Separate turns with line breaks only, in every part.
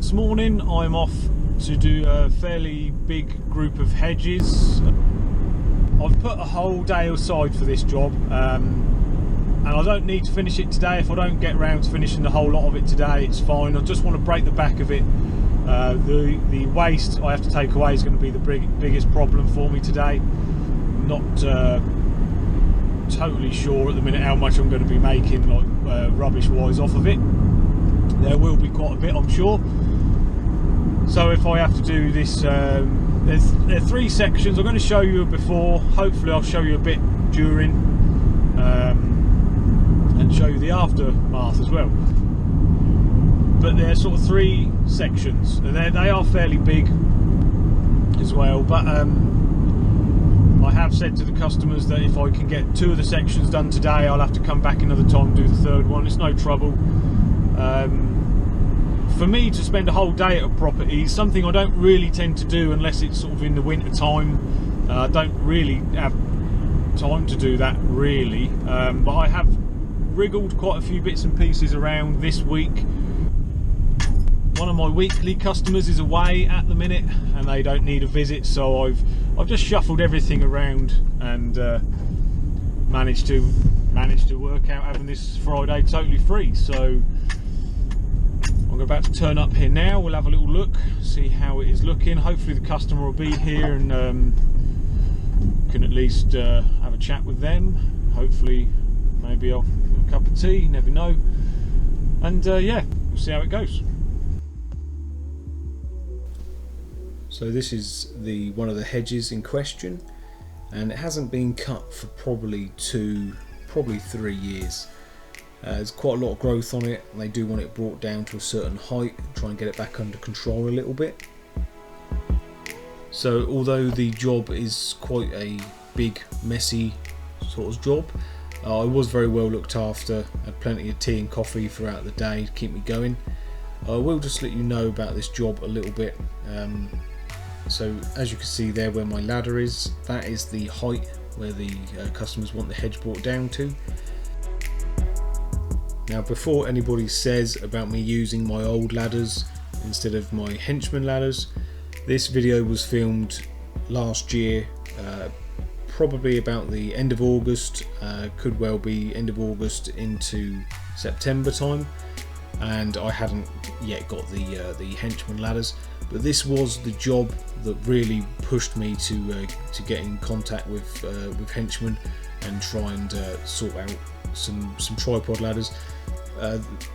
This morning I'm off to do a fairly big group of hedges. I've put a whole day aside for this job, and I don't need to finish it today. If I don't get round to finishing the whole lot of it today, it's fine. I just want to break the back of it. The waste I have to take away is going to be the biggest problem for me today. Not totally sure at the minute how much I'm going to be making, like rubbish wise, off of it. There will be quite a bit, I'm sure. So if I have to do this, there are 3 sections. I'm going to show you before. Hopefully I'll show you a bit during, and show you the aftermath as well. But they're sort of 3 sections, and they are fairly big as well. But I have said to the customers that if I can get 2 of the sections done today, I'll have to come back another time and do the 3rd one. It's no trouble. For me to spend a whole day at a property is something I don't really tend to do unless it's sort of in the winter time. I don't really have time to do that really, but I have wriggled quite a few bits and pieces around this week. One of my weekly customers is away at the minute and they don't need a visit, so I've just shuffled everything around and managed to work out having this Friday totally free. So I'm about to turn up here now. We'll have a little look, see how it is looking. Hopefully the customer will be here and can at least have a chat with them. Hopefully maybe I'll have a cup of tea, never know. And yeah, we'll see how it goes. So this is one of the hedges in question, and it hasn't been cut for probably 3 years. There's quite a lot of growth on it, and they do want it brought down to a certain height, try and get it back under control a little bit. So although the job is quite a big, messy sort of job, I was very well looked after, had plenty of tea and coffee throughout the day to keep me going. I will just let you know about this job a little bit. So as you can see there where my ladder is, that is the height where the customers want the hedge brought down to. Now before anybody says about me using my old ladders instead of my henchman ladders, this video was filmed last year, probably about the end of August, could well be end of August into September time, and I hadn't yet got the henchman ladders. But this was the job that really pushed me to get in contact with henchmen and try and sort out some tripod ladders.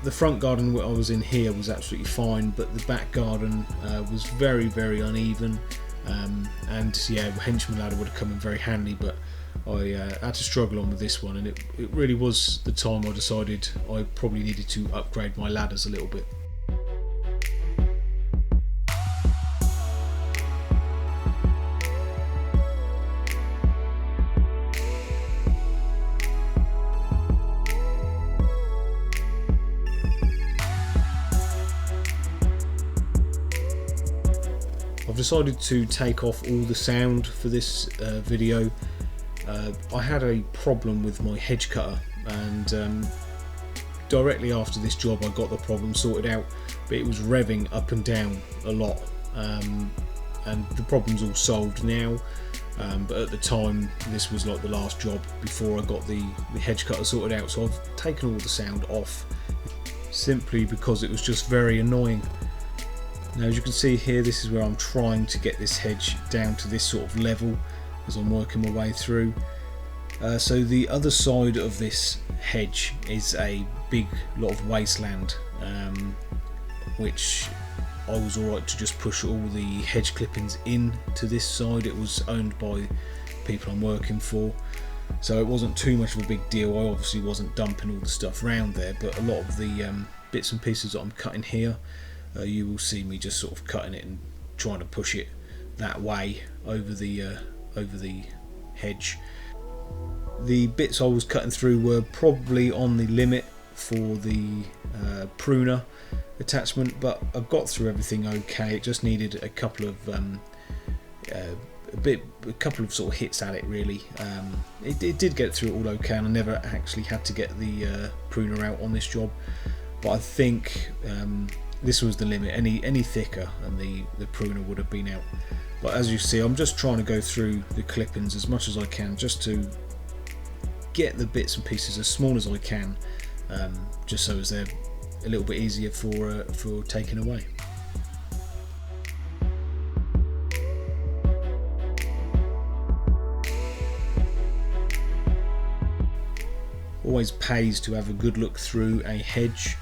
The front garden I was in here was absolutely fine, but the back garden was very, very uneven, and yeah, henchman ladder would have come in very handy, but I had to struggle on with this one, and it really was the time I decided I probably needed to upgrade my ladders a little bit. I've decided to take off all the sound for this video. I had a problem with my hedge cutter, and directly after this job I got the problem sorted out, but it was revving up and down a lot, and the problem's all solved now, but at the time this was like the last job before I got the hedge cutter sorted out, so I've taken all the sound off simply because it was just very annoying. Now as you can see here, this is where I'm trying to get this hedge down to this sort of level as I'm working my way through. So the other side of this hedge is a big lot of wasteland, which I was alright to just push all the hedge clippings in to this side. It was owned by people I'm working for, so it wasn't too much of a big deal. I obviously wasn't dumping all the stuff around there, but a lot of the bits and pieces that I'm cutting here, you will see me just sort of cutting it and trying to push it that way over the hedge. The bits I was cutting through were probably on the limit for the pruner attachment, but I got through everything okay. It just needed a couple of sort of hits at it really. It did get through it all okay, and I never actually had to get the pruner out on this job, but I think this was the limit. Any thicker and the pruner would have been out. But as you see, I'm just trying to go through the clippings as much as I can, just to get the bits and pieces as small as I can, just so as they're a little bit easier for taking away. Always pays to have a good look through a hedge,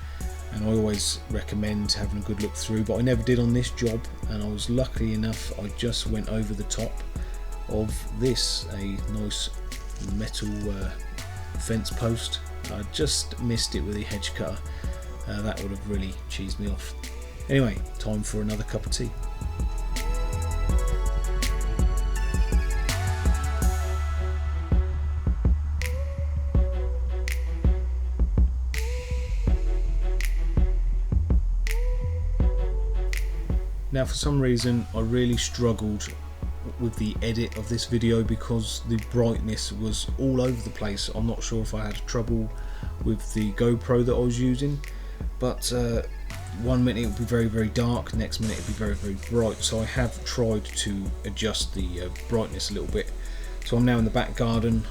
and I always recommend having a good look through, but I never did on this job, and I was lucky enough I just went over the top of this, a nice metal fence post. I just missed it with the hedge cutter. That would have really cheesed me off. Anyway, time for another cup of tea. Now, for some reason I really struggled with the edit of this video because the brightness was all over the place. I'm not sure if I had trouble with the GoPro that I was using, but one minute it would be very, very dark, next minute it would be very, very bright. So I have tried to adjust the brightness a little bit. So I'm now in the back garden.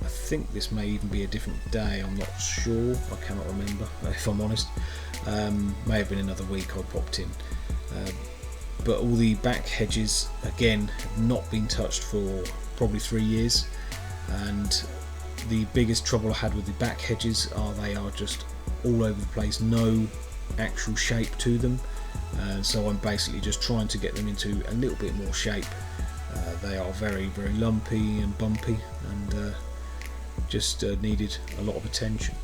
I think this may even be a different day, I'm not sure, I cannot remember if I'm honest. May have been another week I popped in. But all the back hedges again have not been touched for probably 3 years, and the biggest trouble I had with the back hedges are they are just all over the place, no actual shape to them. So I'm basically just trying to get them into a little bit more shape. They are very, very lumpy and bumpy, and just needed a lot of attention.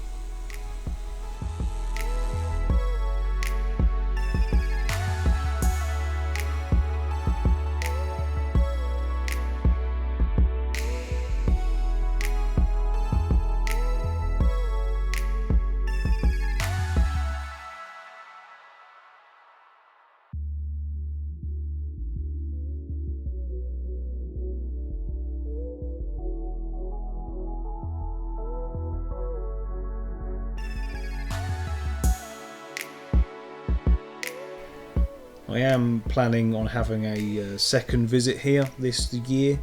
I am planning on having a second visit here this year,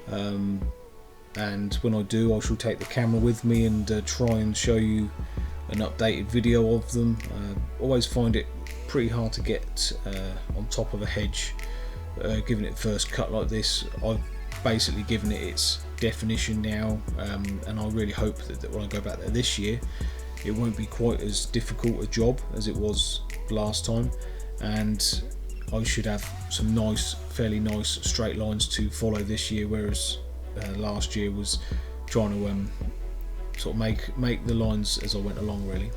and when I do I shall take the camera with me and try and show you an updated video of them. Always find it pretty hard to get on top of a hedge, given it first cut like this. I've basically given it its definition now, and I really hope that when I go back there this year it won't be quite as difficult a job as it was last time, and I should have some nice, fairly nice straight lines to follow this year, whereas last year was trying to sort of make the lines as I went along, really.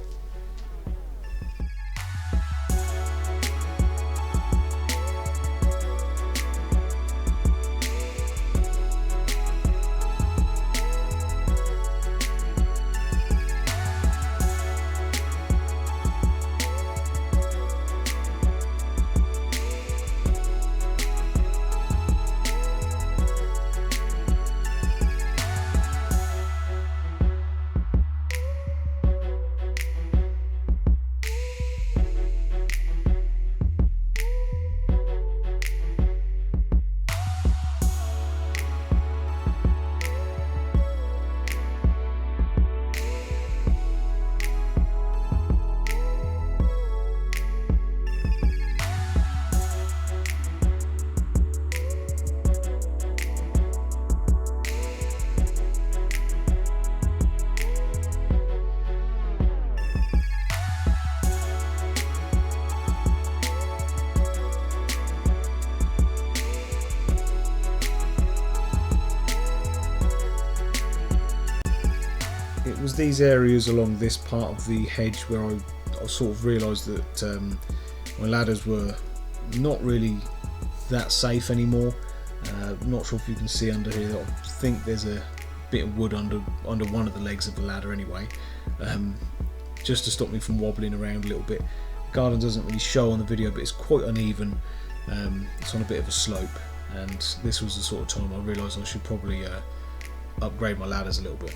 It was these areas along this part of the hedge where I sort of realised that my ladders were not really that safe anymore. Not sure if you can see under here, I think there's a bit of wood under one of the legs of the ladder anyway, just to stop me from wobbling around a little bit. The garden doesn't really show on the video, but it's quite uneven. It's on a bit of a slope, and this was the sort of time I realised I should probably upgrade my ladders a little bit.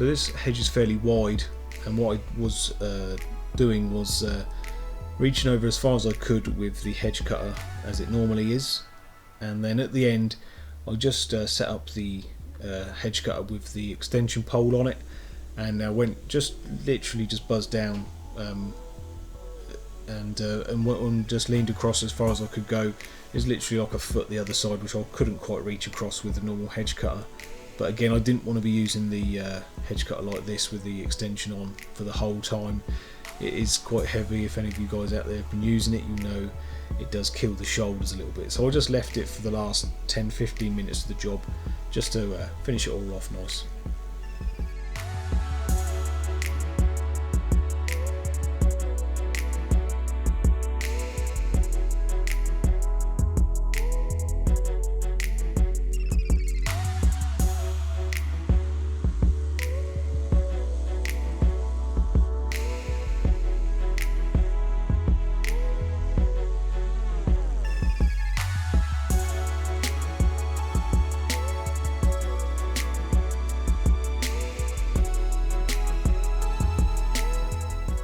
So this hedge is fairly wide, and what I was doing was reaching over as far as I could with the hedge cutter as it normally is, and then at the end I just set up the hedge cutter with the extension pole on it, and went literally just buzzed down and just leaned across as far as I could go. It's literally like a foot the other side, which I couldn't quite reach across with the normal hedge cutter. But again, I didn't want to be using the hedge cutter like this with the extension on for the whole time. It is quite heavy. If any of you guys out there have been using it, you know it does kill the shoulders a little bit. So I just left it for the last 10-15 minutes of the job, just to finish it all off nice.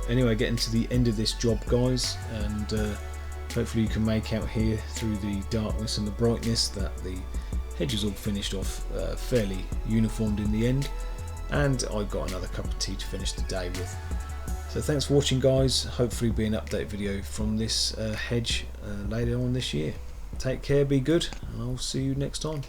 Anyway, getting to the end of this job, guys, and hopefully you can make out here through the darkness and the brightness that the hedge is all finished off fairly uniformed in the end, and I've got another cup of tea to finish the day with. So thanks for watching, guys. Hopefully be an update video from this hedge later on this year. Take care, be good, and I'll see you next time.